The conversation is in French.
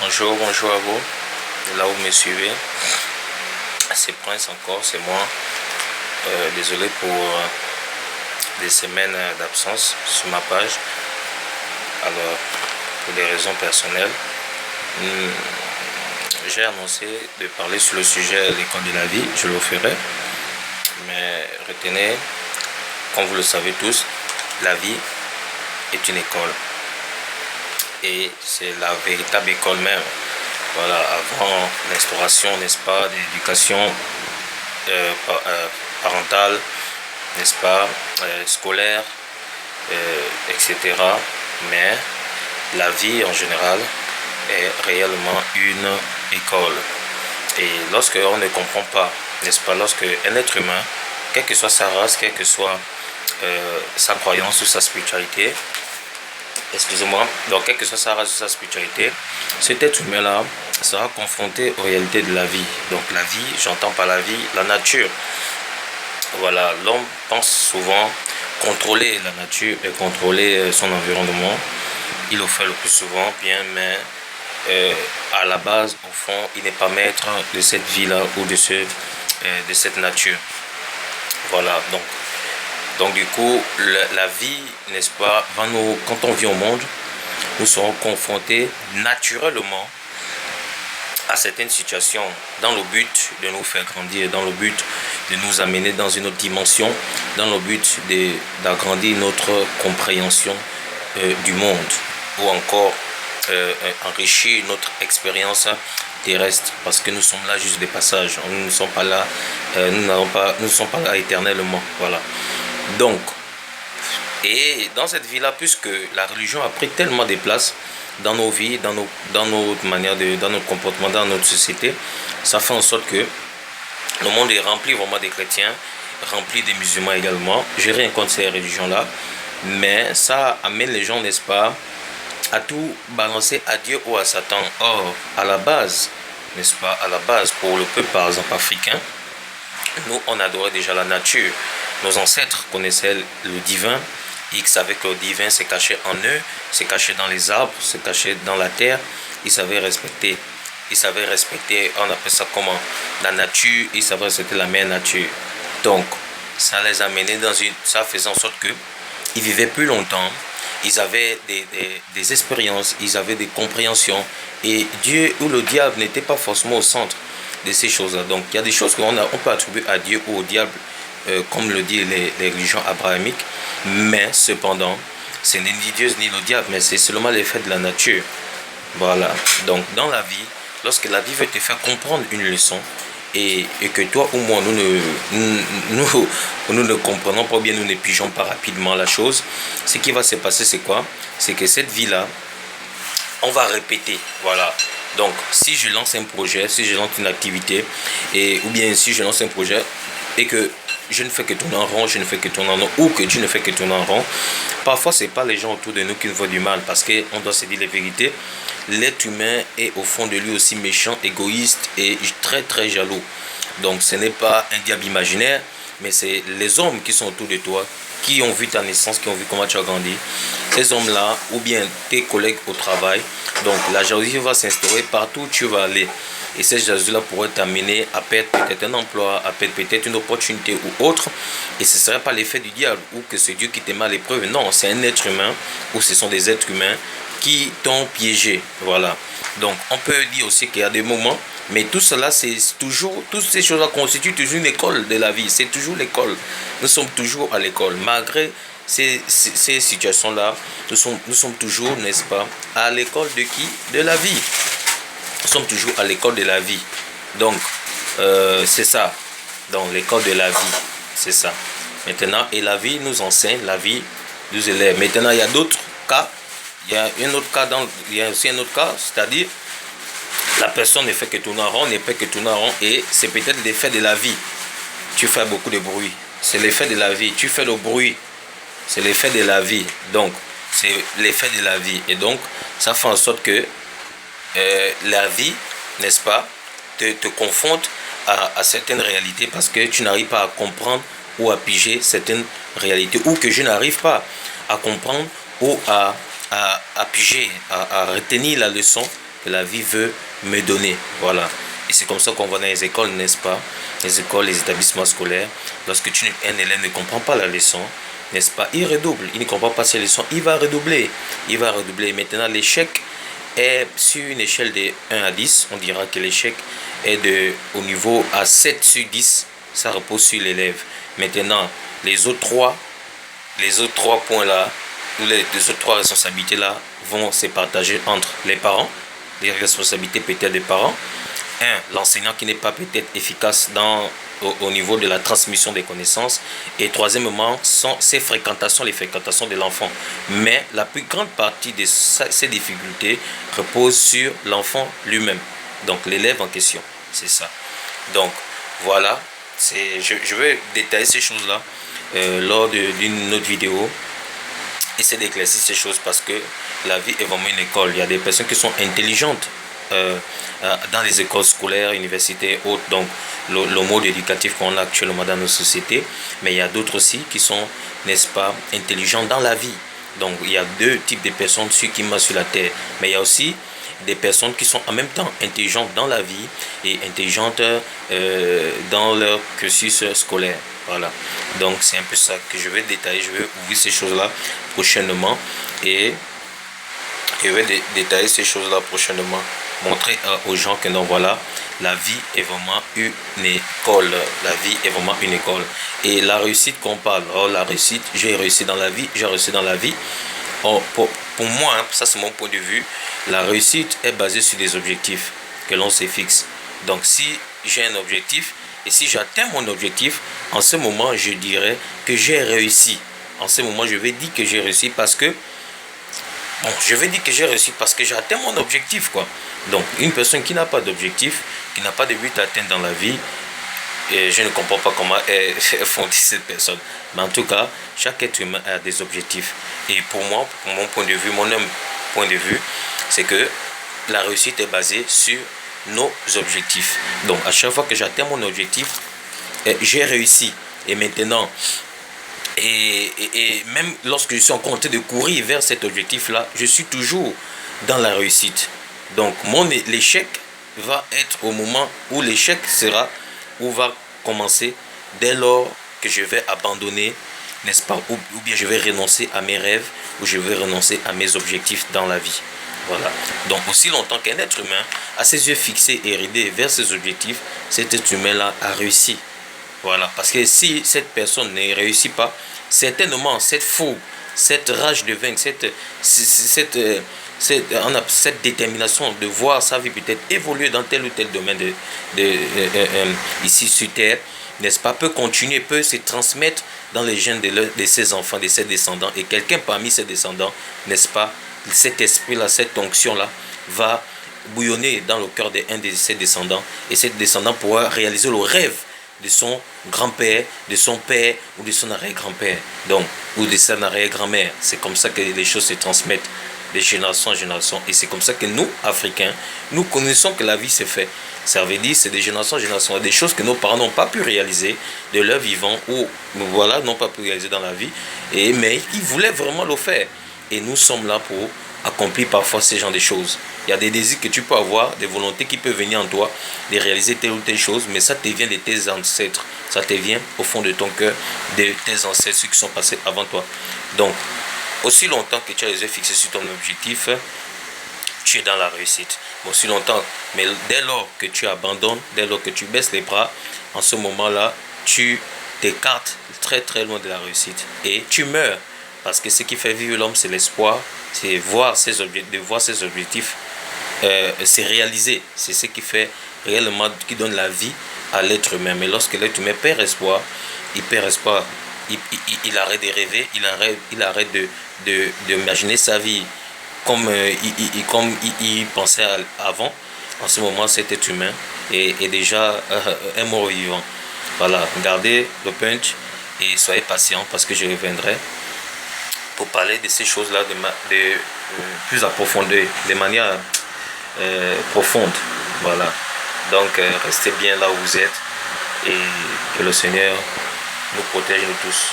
Bonjour à vous, là où vous me suivez. C'est Prince encore, c'est moi. Désolé pour des semaines d'absence sur ma page. Alors, pour des raisons personnelles, j'ai annoncé de parler sur le sujet de l'école de la vie. Je le ferai. Mais retenez, comme vous le savez tous, la vie est une école. Et c'est la véritable école même. Voilà, avant l'instauration, n'est-ce pas, de l'éducation parentale, n'est-ce pas, scolaire, etc. Mais la vie en général est réellement une école. Et lorsque on ne comprend pas, n'est-ce pas, lorsque un être humain, quelle que soit sa race, quelle que soit sa croyance ou sa spiritualité, excusez-moi, donc quelle que soit sa race ou sa spiritualité, cet être humain-là sera confronté aux réalités de la vie. Donc la vie, j'entends par la vie, la nature. Voilà, l'homme pense souvent contrôler la nature et contrôler son environnement. Il le fait le plus souvent bien, mais à la base, au fond, il n'est pas maître de cette vie-là ou de cette nature. Voilà, donc du coup, la vie, n'est-ce pas, quand on vit au monde, nous serons confrontés naturellement à certaines situations dans le but de nous faire grandir, dans le but de nous amener dans une autre dimension, dans le but d'agrandir notre compréhension du monde, ou encore enrichir notre expérience terrestre, parce que nous sommes là juste des passages, nous ne sommes pas là, nous ne sommes pas là éternellement. Voilà. Donc, et dans cette vie-là, puisque la religion a pris tellement de place dans nos vies, dans notre manière dans notre comportement, dans notre société, ça fait en sorte que le monde est rempli vraiment des chrétiens, rempli des musulmans également. J'ai rien contre ces religions-là, mais ça amène les gens, n'est-ce pas, à tout balancer à Dieu ou à Satan. Or, à la base, n'est-ce pas, à la base, pour le peuple par exemple africain, nous, on adorait déjà la nature. Nos ancêtres connaissaient le divin. Ils savaient que le divin s'est caché en eux, s'est caché dans les arbres, s'est caché dans la terre. Ils savaient respecter. On appelle ça comment? La nature. Ils savaient respecter la mère nature. Donc, ça les a menés ça faisait en sorte qu'ils vivaient plus longtemps. Ils avaient des expériences, ils avaient des compréhensions. Et Dieu ou le diable n'était pas forcément au centre de ces choses-là. Donc, il y a des choses qu'on peut attribuer à Dieu ou au diable, comme le disent les religions abrahamiques, mais cependant, ce n'est ni Dieu ni le diable, mais c'est seulement l'effet de la nature. Voilà. Donc, dans la vie, lorsque la vie veut te faire comprendre une leçon, et que toi ou moi, nous ne comprenons pas bien, nous ne pigeons pas rapidement la chose, ce qui va se passer, c'est quoi? C'est que cette vie-là, on va répéter. Voilà. Donc, si je lance un projet, si je lance une activité, ou bien si je lance un projet et que je ne fais que tourner en rond, je ne fais que tourner en rond, ou que tu ne fais que tourner en rond, parfois ce n'est pas les gens autour de nous qui nous voient du mal, parce qu'on doit se dire les vérités. L'être humain est au fond de lui aussi méchant, égoïste et très très jaloux. Donc ce n'est pas un diable imaginaire, mais c'est les hommes qui sont autour de toi, qui ont vu ta naissance, qui ont vu comment tu as grandi. Ces hommes-là, ou bien tes collègues au travail, donc la jalousie va s'instaurer partout où tu vas aller. Et cette jalousie-là pourrait t'amener à perdre peut-être un emploi, à perdre peut-être une opportunité ou autre. Et ce ne serait pas l'effet du diable ou que c'est Dieu qui te met à l'épreuve. Non, c'est un être humain ou ce sont des êtres humains qui t'ont piégé. Voilà. Donc, on peut dire aussi qu'il y a des moments, mais tout cela, c'est toujours, toutes ces choses-là constituent toujours une école de la vie. C'est toujours l'école. Nous sommes toujours à l'école. Malgré ces situations-là, nous sommes toujours, n'est-ce pas, à l'école de qui? De la vie. Nous sommes toujours à l'école de la vie. Donc, c'est ça. Donc, l'école de la vie, c'est ça. Maintenant, et la vie nous enseigne, la vie nous élève. Maintenant, il y a d'autres cas. Il y a aussi un autre cas, c'est-à-dire, la personne ne fait que tourner en rond, ne fait que tourner en rond, et c'est peut-être l'effet de la vie. Tu fais beaucoup de bruit. C'est l'effet de la vie. Tu fais le bruit. C'est l'effet de la vie. Donc, c'est l'effet de la vie. Et donc, ça fait en sorte que la vie, n'est-ce pas, te confronte à certaines réalités parce que tu n'arrives pas à comprendre ou à piger certaines réalités, ou que je n'arrive pas à comprendre ou à piger, à retenir la leçon que la vie veut me donner. Voilà. Et c'est comme ça qu'on va dans les écoles, n'est-ce pas? Les écoles, les établissements scolaires. Lorsque un élève ne comprend pas la leçon, n'est-ce pas? Il redouble. Il ne comprend pas ses leçons. Il va redoubler. Il va redoubler. Maintenant, l'échec est sur une échelle de 1 à 10. On dira que l'échec est au niveau à 7 sur 10. Ça repose sur l'élève. Maintenant, les autres trois points-là, les autres trois responsabilités-là vont se partager entre les parents. Les responsabilités peut-être des parents. L'enseignant qui n'est pas peut-être efficace au niveau de la transmission des connaissances. Et troisièmement, sont les fréquentations de l'enfant. Mais la plus grande partie de ces difficultés repose sur l'enfant lui-même. Donc l'élève en question, c'est ça. Donc voilà, je vais détailler ces choses-là lors d'une autre vidéo. Essayer d'éclaircir ces choses parce que la vie est vraiment une école. Il y a des personnes qui sont intelligentes dans les écoles scolaires, universités, autres, donc le mode éducatif qu'on a actuellement dans nos sociétés, mais il y a d'autres aussi qui sont, n'est-ce pas, intelligents dans la vie. Donc il y a deux types de personnes sur qui marchent sur la terre, mais il y a aussi des personnes qui sont en même temps intelligentes dans la vie et intelligentes dans leur cursus scolaire. Voilà, donc c'est un peu ça que je vais détailler, je vais ouvrir ces choses-là prochainement et je vais détailler ces choses-là prochainement, montrer aux gens que non, voilà, la vie est vraiment une école. La vie est vraiment une école. Et la réussite qu'on parle, la réussite, j'ai réussi dans la vie, j'ai réussi dans la vie. Pour moi, hein, ça c'est mon point de vue, la réussite est basée sur des objectifs que l'on se fixe. Donc si j'ai un objectif et si j'atteins mon objectif, en ce moment je dirais que j'ai réussi. En ce moment je vais dire que j'ai réussi parce que je vais dire que j'ai réussi parce que j'ai atteint mon objectif, quoi. Donc, une personne qui n'a pas d'objectif, qui n'a pas de but à atteindre dans la vie, et je ne comprends pas comment est fondée cette personne. Mais en tout cas, chaque être humain a des objectifs. Et pour moi, pour mon point de vue, mon point de vue, c'est que la réussite est basée sur nos objectifs. Donc, à chaque fois que j'atteins mon objectif, j'ai réussi. Et maintenant, et même lorsque je suis en train de courir vers cet objectif-là, je suis toujours dans la réussite. Donc, l'échec va être au moment où l'échec sera, ou va commencer dès lors que je vais abandonner, n'est-ce pas, ou bien je vais renoncer à mes rêves, ou je vais renoncer à mes objectifs dans la vie. Voilà. Donc, aussi longtemps qu'un être humain a ses yeux fixés et ridés vers ses objectifs, cet être humain-là a réussi. Voilà, parce que si cette personne ne réussit pas, certainement cette fougue, cette rage de vaincre, cette détermination de voir sa vie peut-être évoluer dans tel ou tel domaine ici sur Terre, n'est-ce pas, peut continuer, peut se transmettre dans les gènes de ses enfants, de ses descendants. Et quelqu'un parmi ses descendants, n'est-ce pas, cet esprit-là, cette onction-là, va bouillonner dans le cœur d'un de ses descendants. Et cet descendant pourra réaliser le rêve de son grand-père, de son père ou de son arrière-grand-père, donc, ou de son arrière-grand-mère. C'est comme ça que les choses se transmettent de génération en génération. Et c'est comme ça que nous, Africains, nous connaissons que la vie se fait. Ça veut dire c'est de génération en génération. Des choses que nos parents n'ont pas pu réaliser de leur vivant ou voilà, n'ont pas pu réaliser dans la vie. Mais ils voulaient vraiment le faire. Et nous sommes là pour accomplir parfois ces genres de choses. Il y a des désirs que tu peux avoir, des volontés qui peuvent venir en toi, de réaliser telle ou telle chose, mais ça te vient de tes ancêtres. Ça te vient au fond de ton cœur, de tes ancêtres, ceux qui sont passés avant toi. Donc, aussi longtemps que tu as les yeux fixés sur ton objectif, tu es dans la réussite. Aussi longtemps, mais dès lors que tu abandonnes, dès lors que tu baisses les bras, en ce moment-là, tu t'écartes très très loin de la réussite. Et tu meurs. Parce que ce qui fait vivre l'homme, c'est l'espoir, c'est de voir ses objectifs se réaliser. C'est ce qui fait réellement, qui donne la vie à l'être humain. Mais lorsque l'être humain perd espoir, il il arrête de rêver, il arrête d'imaginer sa vie comme il pensait avant. En ce moment, cet être humain est déjà un mort vivant. Voilà, gardez le punch et soyez patient parce que je reviendrai pour parler de ces choses-là de plus approfondies, de manière profonde. Voilà. Donc, restez bien là où vous êtes et que le Seigneur nous protège, nous tous.